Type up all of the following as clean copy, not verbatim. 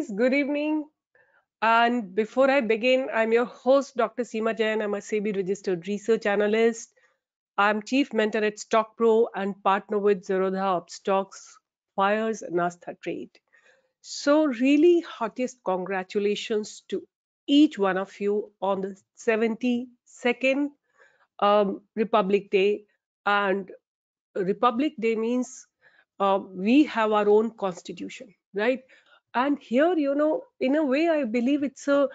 guys, good evening. And before I begin, I'm your host, Dr. Seema Jain. I'm a SEBI registered research analyst. I'm chief mentor at StockPro and partner with Zerodha of Stocks, Fires, and Astha Trade. So, really, hottest congratulations to each one of you on the 72nd Republic Day. And Republic Day means we have our own constitution, right? And here, in a way, I believe it's a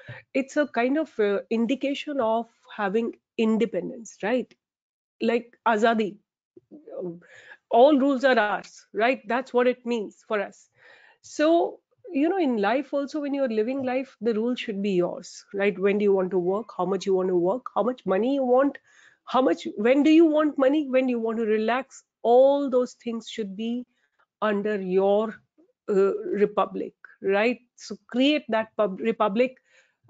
kind of indication of having independence, right? Like azadi, um, all rules are ours, right? That's what it means for us. So, in life also, when you're living life, the rules should be yours, right? When do you want to work? How much you want to work? How much money you want? When do you want money? When do you want to relax? All those things should be under your republic, right? So create that republic,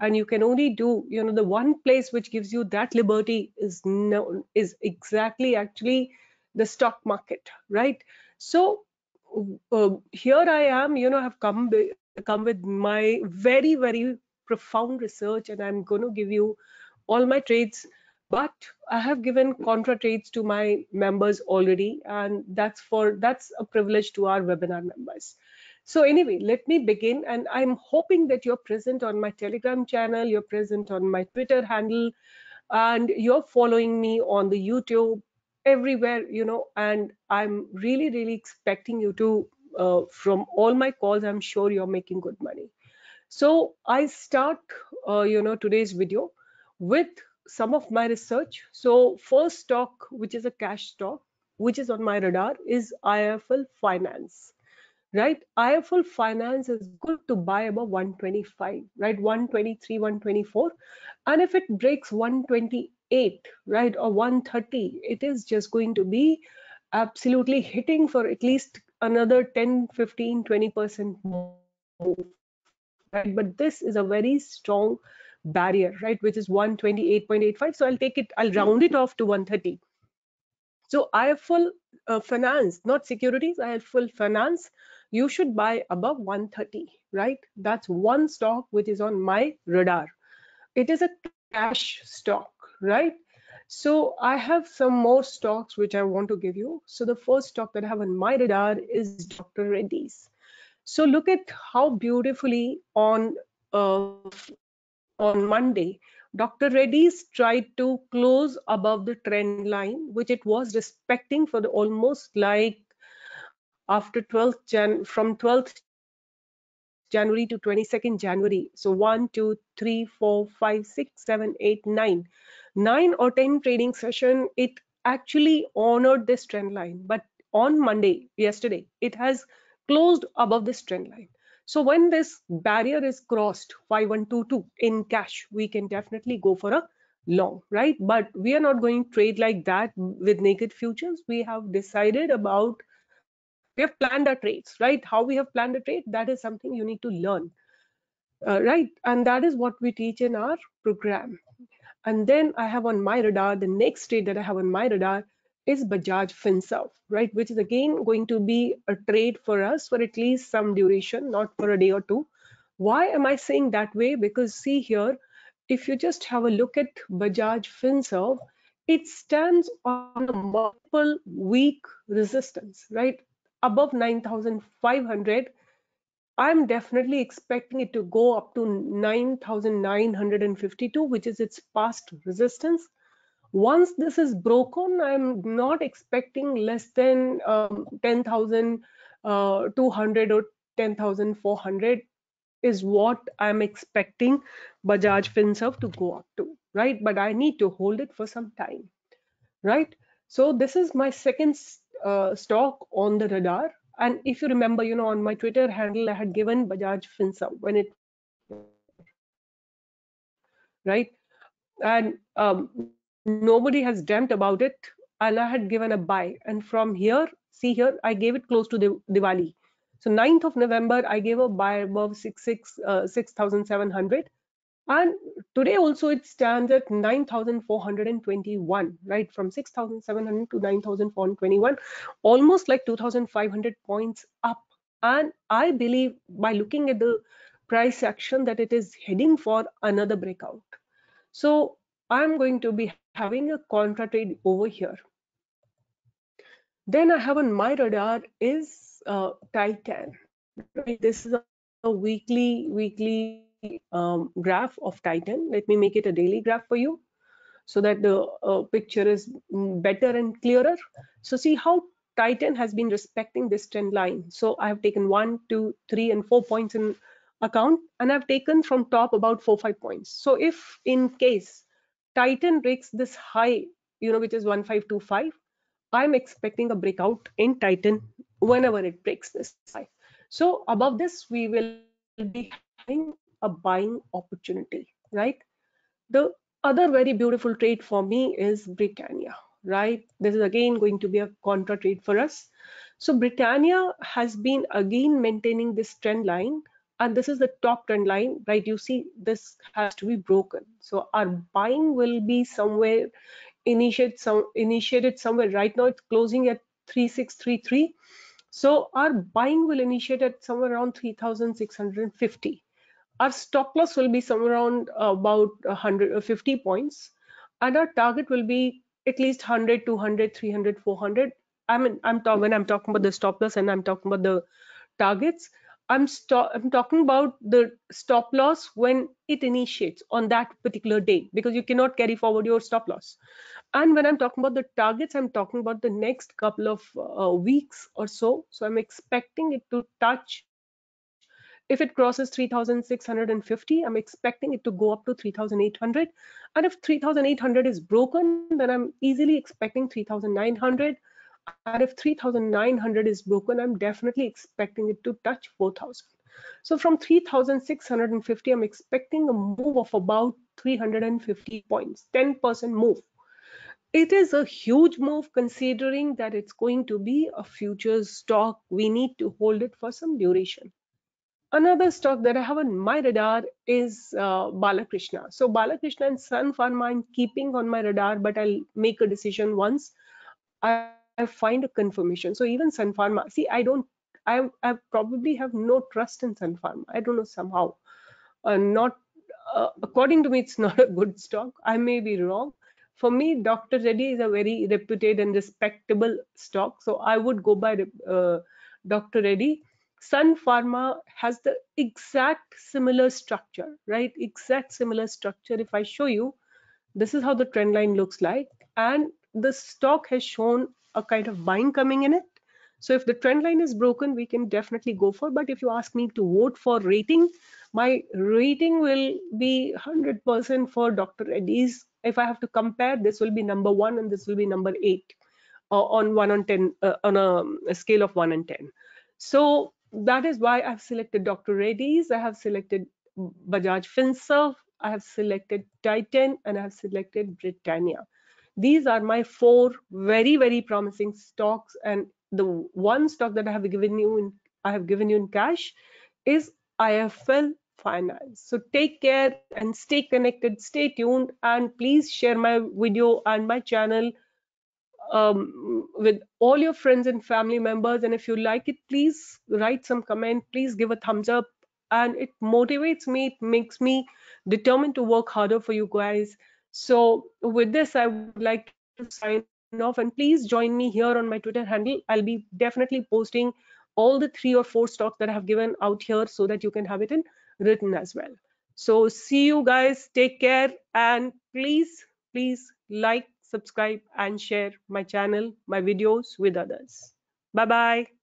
and you can only do, the one place which gives you that liberty is exactly actually the stock market, right? So here I am, have come with my very, very profound research, and I'm going to give you all my trades. But I have given contra trades to my members already, and that's a privilege to our webinar members. So anyway, let me begin, and I'm hoping that you're present on my Telegram channel, you're present on my Twitter handle, and you're following me on the YouTube, everywhere, and I'm really, really expecting you to, from all my calls, I'm sure you're making good money. So I start, today's video with some of my research. So first stock, which is a cash stock, which is on my radar, is IIFL Finance, right? IIFL Finance is good to buy above 125, right? 123, 124. And if it breaks 128, right, or 130, it is just going to be absolutely hitting for at least another 10, 15, 20% move, right? But this is a very strong barrier, right, which is 128.85. So I'll round it off to 130. So IIFL Finance, not securities, IIFL Finance, you should buy above 130, right? That's one stock which is on my radar. It is a cash stock, right? So I have some more stocks which I want to give you. So the first stock that I have on my radar is Dr. Reddy's. So look at how beautifully on Monday, Dr. Reddy's tried to close above the trend line, which it was respecting for the almost like after 12th January to 22nd January. So 1, 2, 3, 4, 5, 6, 7, 8, 9. 9 or 10 trading session, it actually honored this trend line. But on Monday, yesterday, it has closed above this trend line. So when this barrier is crossed 5122 in cash, we can definitely go for a long, right? But we are not going to trade like that with naked futures. We have decided about, we have planned our trades, right? How we have planned a trade, that is something you need to learn, right? And that is what we teach in our program. And then I have on my radar, the next trade that I have on my radar is Bajaj Finserv, right? Which is again going to be a trade for us for at least some duration, not for a day or two. Why am I saying that way? Because see here, if you just have a look at Bajaj Finserv, it stands on a multiple week resistance, right? Above 9,500. I'm definitely expecting it to go up to 9,952, which is its past resistance. Once this is broken, I'm not expecting less than 10,200 or 10,400 is what I'm expecting Bajaj Finserv to go up to, right? But I need to hold it for some time, right? So this is my second stock on the radar. And if you remember, on my Twitter handle, I had given Bajaj Finserv when it, right? And nobody has dreamt about it. And I had given a buy. And from here, see here, I gave it close to the Diwali. So 9th of November, I gave a buy above 6,700. And today also it stands at 9,421, right? From 6,700 to 9,421, almost like 2,500 points up. And I believe by looking at the price action that it is heading for another breakout. So I'm going to be having a contra trade over here. Then I have on my radar is Titan, right? This is a weekly graph of Titan. Let me make it a daily graph for you so that the picture is better and clearer. So see how Titan has been respecting this trend line. So I have taken 1, 2, 3, and 4 points in account, and I've taken from top about 4, 5 points. So if in case Titan breaks this high, which is 1525, I'm expecting a breakout in Titan whenever it breaks this high. So above this, we will be having a buying opportunity, right? The other very beautiful trade for me is Britannia, right? This is again going to be a contra trade for us. So Britannia has been again maintaining this trend line, and this is the top trend line, right? You see this has to be broken. So our buying will be somewhere initiated somewhere. Right now it's closing at 3633. So our buying will initiate at somewhere around 3650. Our stop loss will be somewhere around about 150 points, and our target will be at least 100, 200, 300, 400. I mean, when I'm talking about the stop loss and I'm talking about the targets, I'm talking about the stop loss when it initiates on that particular day, because you cannot carry forward your stop loss. And when I'm talking about the targets, I'm talking about the next couple of weeks or so. So I'm expecting it to touch, if it crosses 3650, I'm expecting it to go up to 3800. And if 3800 is broken, then I'm easily expecting 3900. And if 3900 is broken, I'm definitely expecting it to touch 4000. So from 3650, I'm expecting a move of about 350 points, 10% move. It is a huge move considering that it's going to be a futures stock. We need to hold it for some duration. Another stock that I have on my radar is Balakrishna. So Balakrishna and Sun Pharma I'm keeping on my radar, but I'll make a decision once I find a confirmation. So even Sun Pharma, see, I probably have no trust in Sun Pharma. I don't know, somehow. Not according to me, it's not a good stock. I may be wrong. For me, Dr. Reddy is a very reputed and respectable stock, so I would go by Dr. Reddy. Sun Pharma has the exact similar structure, right? Exact similar structure. If I show you, this is how the trend line looks like, and the stock has shown a kind of buying coming in it. So if the trend line is broken, we can definitely go for. But if you ask me to vote for rating, my rating will be 100% for Dr. Reddy's. If I have to compare, this will be number 1 and this will be number 8 on 1 on 10 on a scale of 1 and 10. So that is why I've selected Dr. Reddy's. I have selected Bajaj Finserv, I have selected Titan, and I have selected Britannia. These are my 4 very promising stocks, and the one stock that I have given you in cash is IIFL Finance. So take care and stay connected, stay tuned, and please share my video and my channel with all your friends and family members. And if you like it, please write some comment, please give a thumbs up, and it motivates me, it makes me determined to work harder for you guys. So with this, I would like to sign off, and please join me here on my Twitter handle. I'll be definitely posting all the 3 or 4 stocks that I have given out here so that you can have it in written as well. So see you guys, take care, and please like, subscribe, and share my channel, my videos with others. Bye bye.